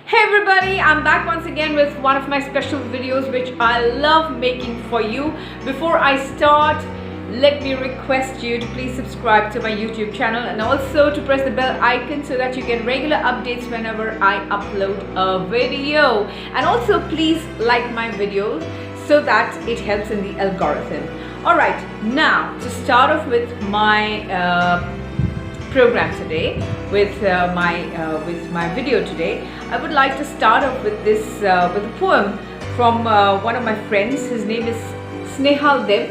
Hey everybody, I'm back once again with one of my special videos which I love making for you. Before I start, let me request you to please subscribe to my YouTube channel and also to press the bell icon so that you get regular updates whenever I upload a video. And also please like my videos so that it helps in the algorithm. Alright, now to start off with my program today, with my video today, I would like to start off with this with a poem from one of my friends. His name is Snehal Deb,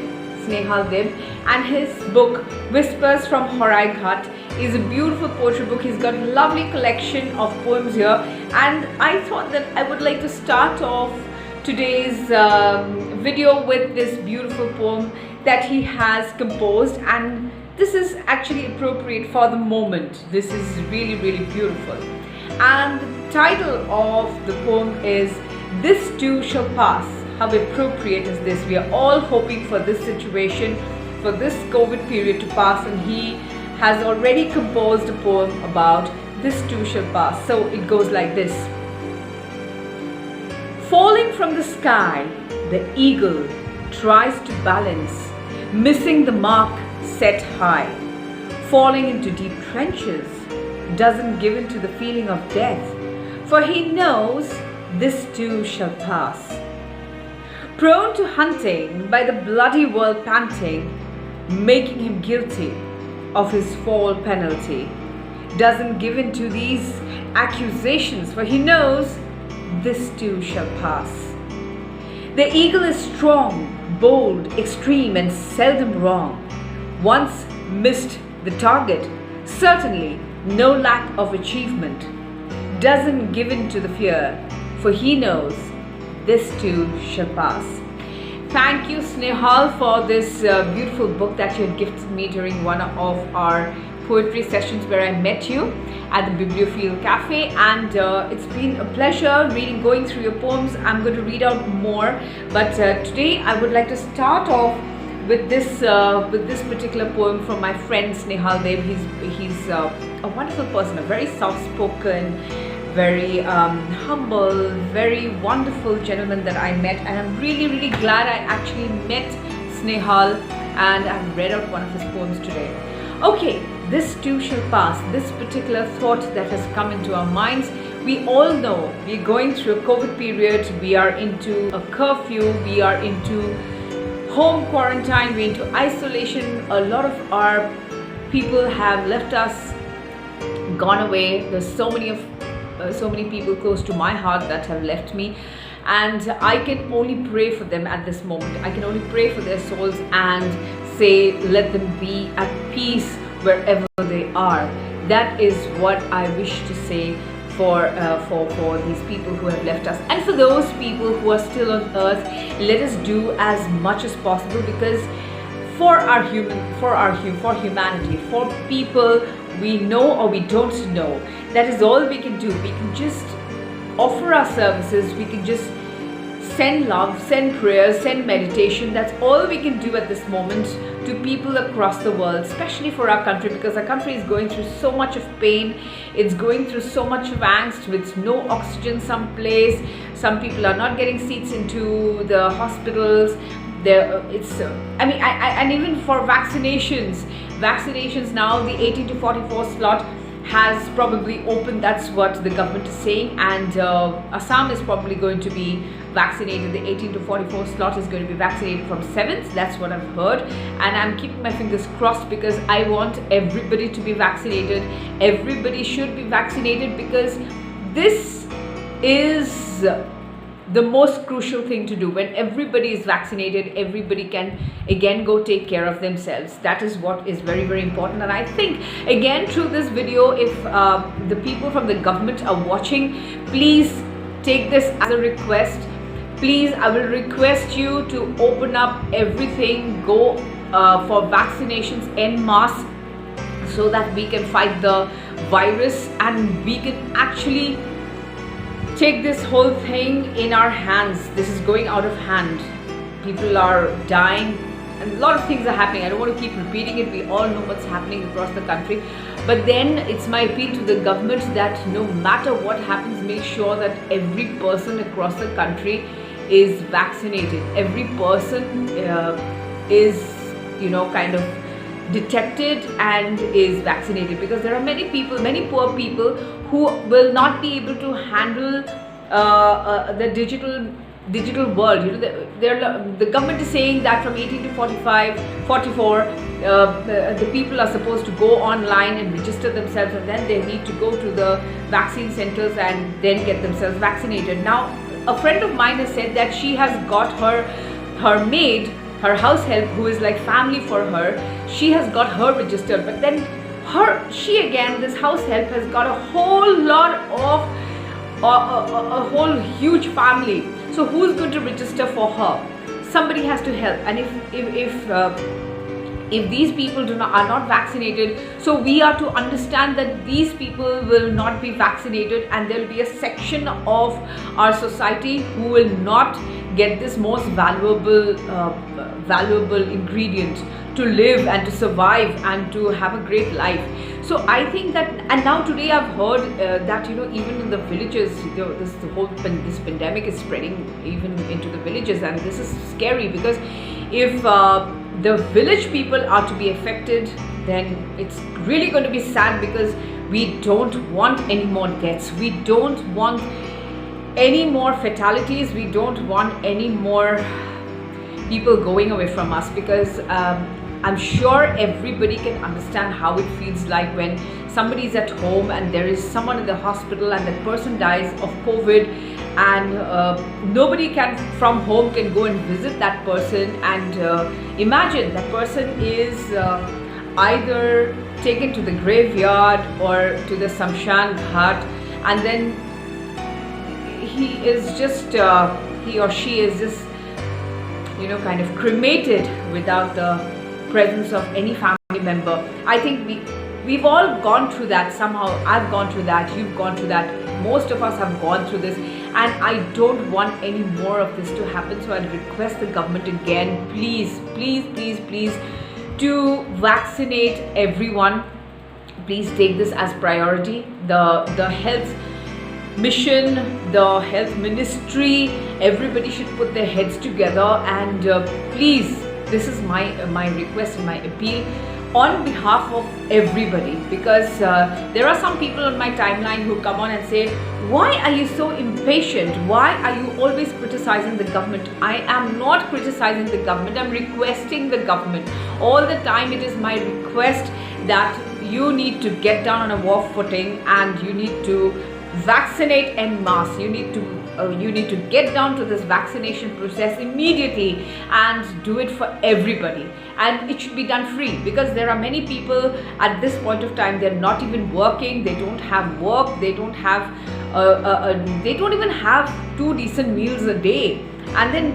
and his book Whispers from Horai Ghat is a beautiful poetry book. He's got a lovely collection of poems here, and I thought that I would like to start off today's video with this beautiful poem that he has composed, and this is actually appropriate for the moment. This is really beautiful, and the title of the poem is This Too Shall Pass. How appropriate is this? We are all hoping for this situation, for this COVID period to pass, and he has already composed a poem about this too shall pass. So it goes like this. Falling from the sky, the eagle tries to balance, missing the mark set high. Falling into deep trenches, doesn't give in to the feeling of death, for he knows this too shall pass. Prone to hunting by the bloody world panting, making him guilty of his fall penalty, doesn't give in to these accusations, for he knows this too shall pass. The eagle is strong, bold, extreme, and seldom wrong. Once missed the target, certainly no lack of achievement, doesn't give in to the fear, for he knows this too shall pass. Thank you, Snehal, for this beautiful book that you had gifted me during one of our poetry sessions where I met you at the Bibliophile Cafe, and it's been a pleasure going through your poems. I'm going to read out more, but today I would like to start off with this particular poem from my friend Snehal Deb. He's a wonderful person, a very soft-spoken, very humble, very wonderful gentleman that I met, and I'm really glad I actually met Snehal, and I've read out one of his poems today. Okay, this too shall pass. This particular thought that has come into our minds, we all know we're going through a COVID period, we are into a curfew, we are into home quarantine, we're into isolation. A lot of our people have left us, gone away. There's so many people close to my heart that have left me, and I can only pray for them at this moment. I can only pray for their souls and say, let them be at peace wherever they are. That is what I wish to say for these people who have left us, and for those people who are still on earth. Let us do as much as possible, because for humanity, for people we know or we don't know, that is all we can do. We can just offer our services, we can just send love, send prayers, send meditation. That's all we can do at this moment to people across the world, especially for our country, because our country is going through so much of pain. It's going through so much of angst with no oxygen someplace. Some people are not getting seats into the hospitals. And even for vaccinations now, the 18 to 44 slot has probably opened. That's what the government is saying, and Assam is probably going to be vaccinated. The 18 to 44 slot is going to be vaccinated from 7th. That's what I've heard, and I'm keeping my fingers crossed, because I want everybody to be vaccinated. Everybody should be vaccinated, because this is the most crucial thing to do. When everybody is vaccinated, everybody can again go take care of themselves. That is what is very important. And I think again through this video, if the people from the government are watching, please take this as a request. Please, I will request you to open up everything, go for vaccinations en masse, so that we can fight the virus and we can actually take this whole thing in our hands. This is going out of hand. People are dying and a lot of things are happening. I don't want to keep repeating it. We all know what's happening across the country. But then it's my appeal to the government that no matter what happens, make sure that every person across the country is vaccinated. Every person is, kind of detected and is vaccinated, because there are many people, many poor people who will not be able to handle the digital world. The government is saying that from 18 to 44, the people are supposed to go online and register themselves, and then they need to go to the vaccine centers and then get themselves vaccinated. Now, a friend of mine has said that she has got her maid, her house help, who is like family for her, she has got her registered, but then this house help has got a whole lot of a whole huge family. So who's going to register for her? Somebody has to help. And if these people are not vaccinated, so we are to understand that these people will not be vaccinated, and there will be a section of our society who will not get this most valuable ingredient to live and to survive and to have a great life. So I think that, and now today I've heard that even in the villages, this pandemic is spreading even into the villages, and this is scary, because if the village people are to be affected, then it's really going to be sad, because we don't want any more deaths, we don't want any more fatalities, we don't want any more people going away from us, because I'm sure everybody can understand how it feels like when somebody is at home and there is someone in the hospital and that person dies of COVID, and nobody from home can go and visit that person, and imagine that person is either taken to the graveyard or to the Samshan Ghat, and then he or she is just kind of cremated without the presence of any family member. I think we've all gone through that somehow. I've gone through that, you've gone through that, most of us have gone through this, and I don't want any more of this to happen. So I request the government again, please to vaccinate everyone. Please take this as priority. The health mission, the health ministry, everybody should put their heads together, and please, this is my request and my appeal on behalf of everybody, because there are some people on my timeline who come on and say, why are you so impatient? Why are you always criticizing the government? I am not criticizing the government, I'm requesting the government. All the time it is my request that you need to get down on a war footing, and you need to vaccinate en masse. You need to get down to this vaccination process immediately and do it for everybody, and it should be done free, because there are many people at this point of time, they're not even working, they don't have work, they don't have they don't even have 2 decent meals a day, and then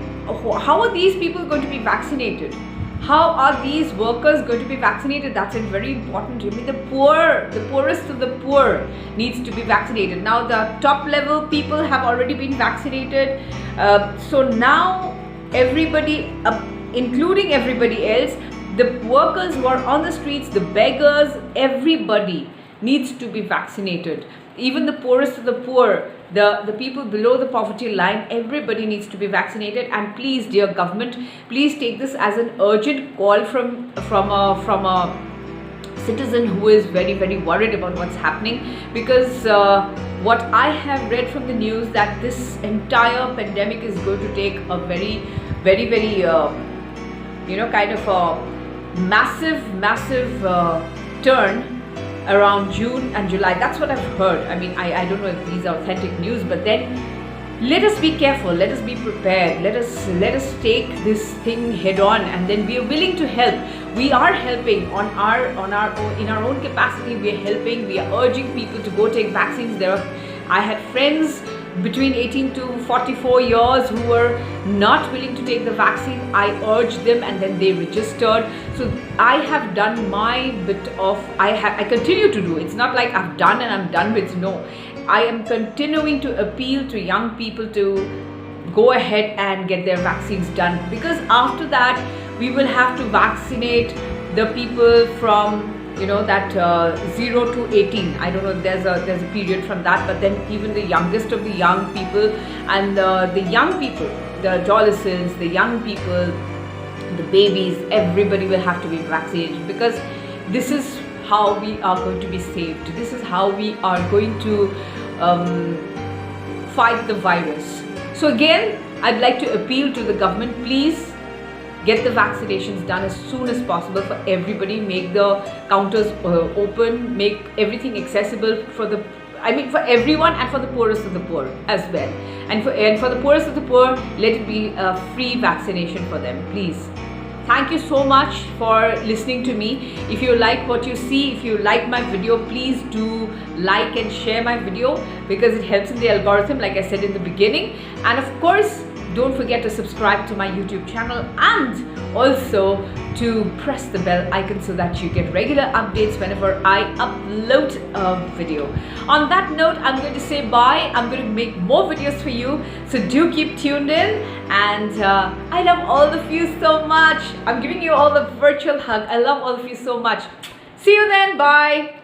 how are these people going to be vaccinated? How are these workers going to be vaccinated? That's very important. I mean, the poorest of the poor needs to be vaccinated. Now the top level people have already been vaccinated. So now everybody, including everybody else, the workers who are on the streets, the beggars, everybody needs to be vaccinated. Even the poorest of the poor, the people below the poverty line, everybody needs to be vaccinated. And please, dear government, please take this as an urgent call from a citizen who is very, very worried about what's happening, because what I have read from the news, that this entire pandemic is going to take a very, very, very kind of a massive turn around June and July. That's what I've heard. I mean, I don't know if these are authentic news, but then let us be careful, let us be prepared, let us take this thing head on, and then we are willing to help. We are helping in our own capacity. We are helping, we are urging people to go take vaccines. I had friends between 18 to 44 years who were not willing to take the vaccine. I urged them, and then they registered. So I have done my bit of, I continue to do. It's not like I've done and I'm done with. No, I am continuing to appeal to young people to go ahead and get their vaccines done, because after that we will have to vaccinate the people from that 0 to 18. I don't know if there's a period from that, but then even the youngest of the young people, and the young people, the adolescents, the young people, the babies, everybody will have to be vaccinated, because this is how we are going to be saved. This is how we are going to fight the virus. So again, I'd like to appeal to the government, please get the vaccinations done as soon as possible for everybody. Make the counters open, make everything accessible for everyone, and for the poorest of the poor as well. And for the poorest of the poor, let it be a free vaccination for them, please. Thank you so much for listening to me. If you like what you see, if you like my video, please do like and share my video, because it helps in the algorithm, like I said in the beginning. And of course, don't forget to subscribe to my YouTube channel, and also to press the bell icon so that you get regular updates whenever I upload a video. On that note, I'm going to say bye. I'm going to make more videos for you, so do keep tuned in. And I love all of you so much. I'm giving you all a virtual hug. I love all of you so much. See you then. Bye.